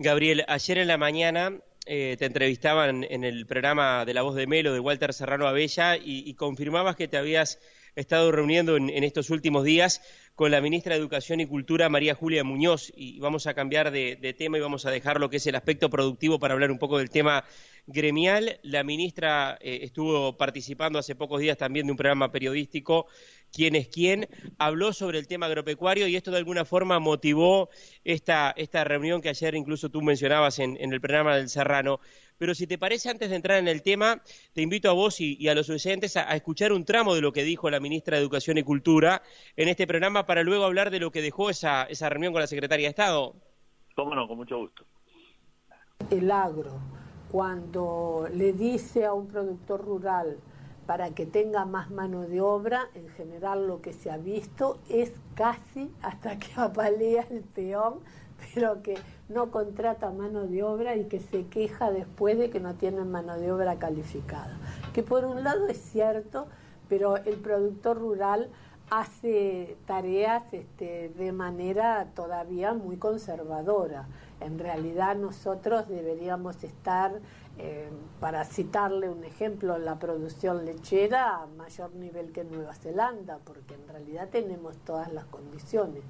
Gabriel, ayer en la mañana te entrevistaban en el programa de La Voz de Melo de Walter Serrano Abella y confirmabas que te habías estado reuniendo en estos últimos días con la ministra de Educación y Cultura, María Julia Muñoz, y vamos a cambiar de tema y vamos a dejar lo que es el aspecto productivo para hablar un poco del tema gremial. La ministra estuvo participando hace pocos días también de un programa periodístico, ¿Quién es quién?, habló sobre el tema agropecuario y esto de alguna forma motivó esta reunión que ayer incluso tú mencionabas en el programa del Serrano. Pero si te parece, antes de entrar en el tema, te invito a vos y a los oyentes a escuchar un tramo de lo que dijo la ministra de Educación y Cultura en este programa para luego hablar de lo que dejó esa reunión con la Secretaría de Estado. Cómo no, con mucho gusto. El agro, cuando le dice a un productor rural para que tenga más mano de obra, en general lo que se ha visto es casi hasta que apalea el peón, pero que no contrata mano de obra y que se queja después de que no tienen mano de obra calificada. Que por un lado es cierto, pero el productor rural hace tareas de manera todavía muy conservadora. En realidad nosotros deberíamos estar, para citarle un ejemplo, la producción lechera a mayor nivel que Nueva Zelanda, porque en realidad tenemos todas las condiciones.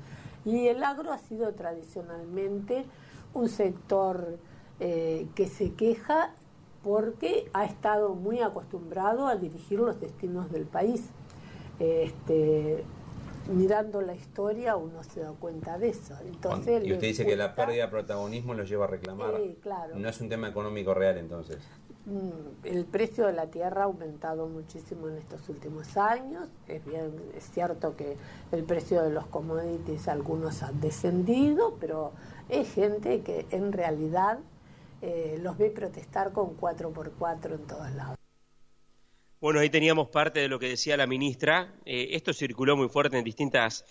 Y el agro ha sido tradicionalmente un sector que se queja porque ha estado muy acostumbrado a dirigir los destinos del país. Mirando la historia uno se da cuenta de eso. Entonces, y usted dice que la pérdida de protagonismo lo lleva a reclamar. Claro. No es un tema económico real entonces. El precio de la tierra ha aumentado muchísimo en estos últimos años. Es cierto que el precio de los commodities algunos han descendido, pero es gente que en realidad los ve protestar con 4x4 en todos lados. Bueno, ahí teníamos parte de lo que decía la ministra. Esto circuló muy fuerte en distintas,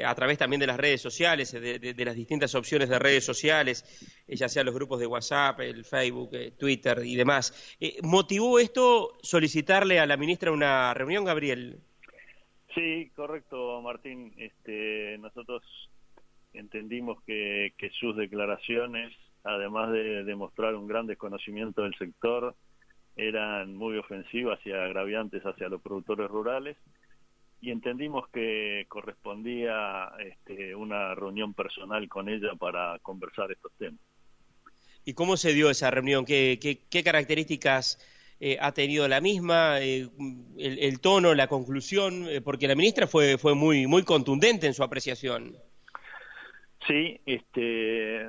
a través también de las redes sociales, de las distintas opciones de redes sociales, ya sean los grupos de WhatsApp, el Facebook, Twitter y demás. ¿Motivó esto solicitarle a la ministra una reunión, Gabriel? Sí, correcto, Martín. Nosotros entendimos que sus declaraciones, además de demostrar un gran desconocimiento del sector, eran muy ofensivas y agraviantes hacia los productores rurales, y entendimos que correspondía una reunión personal con ella para conversar estos temas. ¿Y cómo se dio esa reunión? ¿Qué características ha tenido la misma? El tono, la conclusión, porque la ministra fue muy contundente en su apreciación. Sí,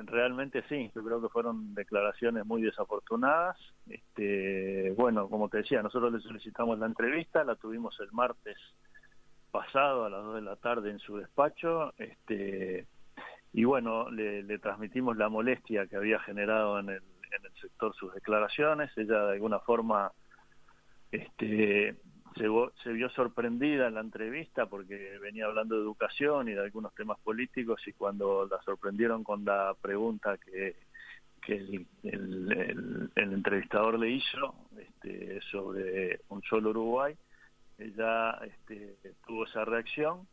realmente sí. Yo creo que fueron declaraciones muy desafortunadas. Bueno, como te decía, nosotros le solicitamos la entrevista, la tuvimos el martes pasado a las 2 de la tarde en su despacho, y bueno, le transmitimos la molestia que había generado en el sector sus declaraciones. Ella de alguna forma se vio sorprendida en la entrevista porque venía hablando de educación y de algunos temas políticos, y cuando la sorprendieron con la pregunta que el entrevistador le hizo sobre un solo Uruguay, ella tuvo esa reacción.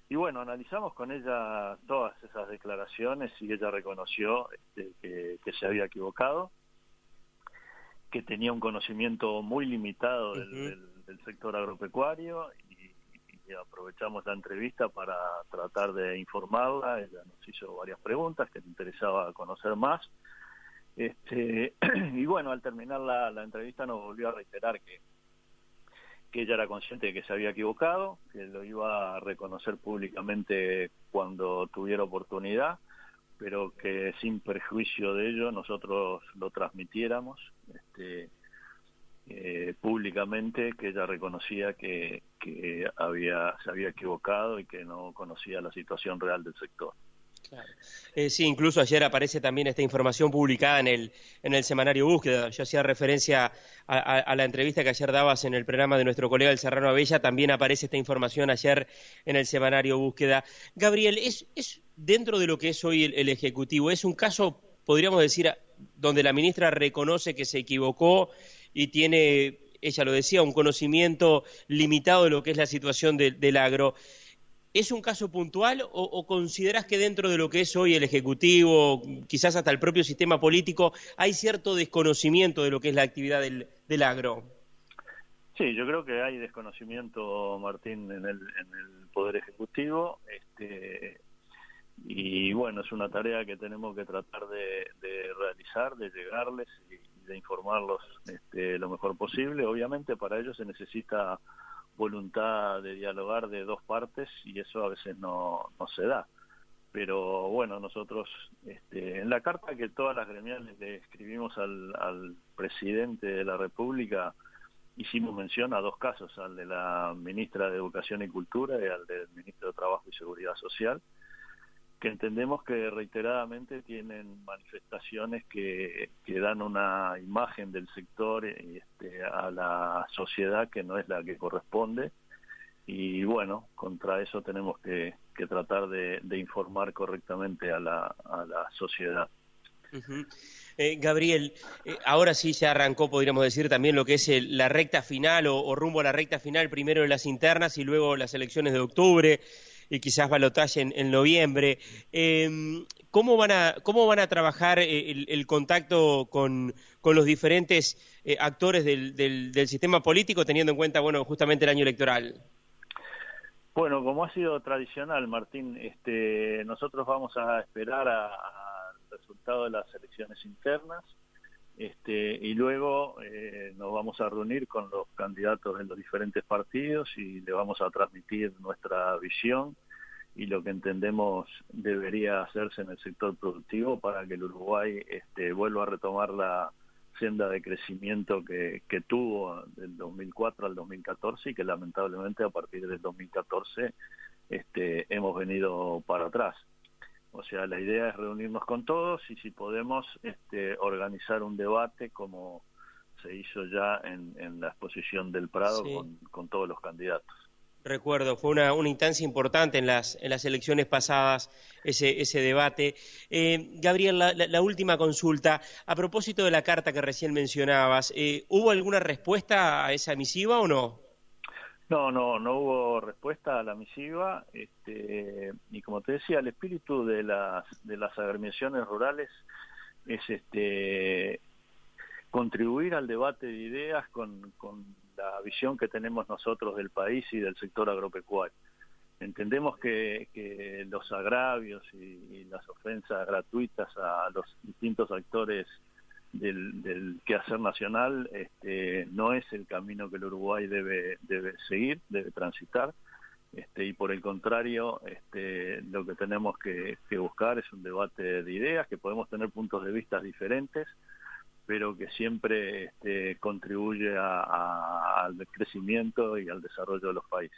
Y bueno, analizamos con ella todas esas declaraciones y ella reconoció que se había equivocado, que tenía un conocimiento muy limitado del sector agropecuario, y aprovechamos la entrevista para tratar de informarla. Ella nos hizo varias preguntas que le interesaba conocer más. Y bueno, al terminar la entrevista nos volvió a reiterar que ella era consciente de que se había equivocado, que lo iba a reconocer públicamente cuando tuviera oportunidad, pero que sin perjuicio de ello nosotros lo transmitiéramos públicamente, que ella reconocía que se había equivocado y que no conocía la situación real del sector. Claro. Sí, incluso ayer aparece también esta información publicada en el semanario Búsqueda. Yo hacía referencia a la entrevista que ayer dabas en el programa de nuestro colega el Serrano Abella, también aparece esta información ayer en el semanario Búsqueda. Gabriel, es dentro de lo que es hoy el Ejecutivo, es un caso, podríamos decir, donde la ministra reconoce que se equivocó y tiene, ella lo decía, un conocimiento limitado de lo que es la situación del agro. ¿Es un caso puntual o considerás que dentro de lo que es hoy el Ejecutivo, quizás hasta el propio sistema político, hay cierto desconocimiento de lo que es la actividad del agro? Sí, yo creo que hay desconocimiento, Martín, en el Poder Ejecutivo, y bueno, es una tarea que tenemos que tratar de realizar, de llegarles y de informarlos lo mejor posible. Obviamente para ello se necesita voluntad de dialogar de dos partes y eso a veces no se da. Pero bueno, nosotros en la carta que todas las gremiales le escribimos al presidente de la República, hicimos mención a dos casos, al de la ministra de Educación y Cultura y al del ministro de Trabajo y Seguridad Social, que entendemos que reiteradamente tienen manifestaciones que dan una imagen del sector a la sociedad que no es la que corresponde, y bueno, contra eso tenemos que tratar de informar correctamente a la sociedad. Uh-huh. Gabriel, ahora sí ya arrancó, podríamos decir, también lo que es la recta final o rumbo a la recta final, primero en las internas y luego las elecciones de octubre y quizás balotaje en noviembre. ¿Cómo van a trabajar el contacto con los diferentes actores del sistema político, teniendo en cuenta, bueno, justamente el año electoral? Bueno, como ha sido tradicional, Martín, nosotros vamos a esperar al resultado de las elecciones internas, y luego nos vamos a reunir con los candidatos de los diferentes partidos y le vamos a transmitir nuestra visión y lo que entendemos debería hacerse en el sector productivo para que el Uruguay vuelva a retomar la senda de crecimiento que tuvo del 2004 al 2014 y que lamentablemente a partir del 2014 hemos venido para atrás. O sea, la idea es reunirnos con todos y si podemos organizar un debate como se hizo ya en la exposición del Prado, sí, con todos los candidatos. Recuerdo, fue una instancia importante en las elecciones pasadas ese debate. Gabriel, la última consulta, a propósito de la carta que recién mencionabas, ¿hubo alguna respuesta a esa misiva o no? No hubo respuesta a la misiva, y como te decía, el espíritu de las agremiaciones rurales es contribuir al debate de ideas con la visión que tenemos nosotros del país y del sector agropecuario. Entendemos que los agravios y las ofensas gratuitas a los distintos actores del quehacer nacional no es el camino que el Uruguay debe seguir, debe transitar, y por el contrario lo que tenemos que buscar es un debate de ideas, que podemos tener puntos de vista diferentes, pero que siempre contribuye al crecimiento y al desarrollo de los países.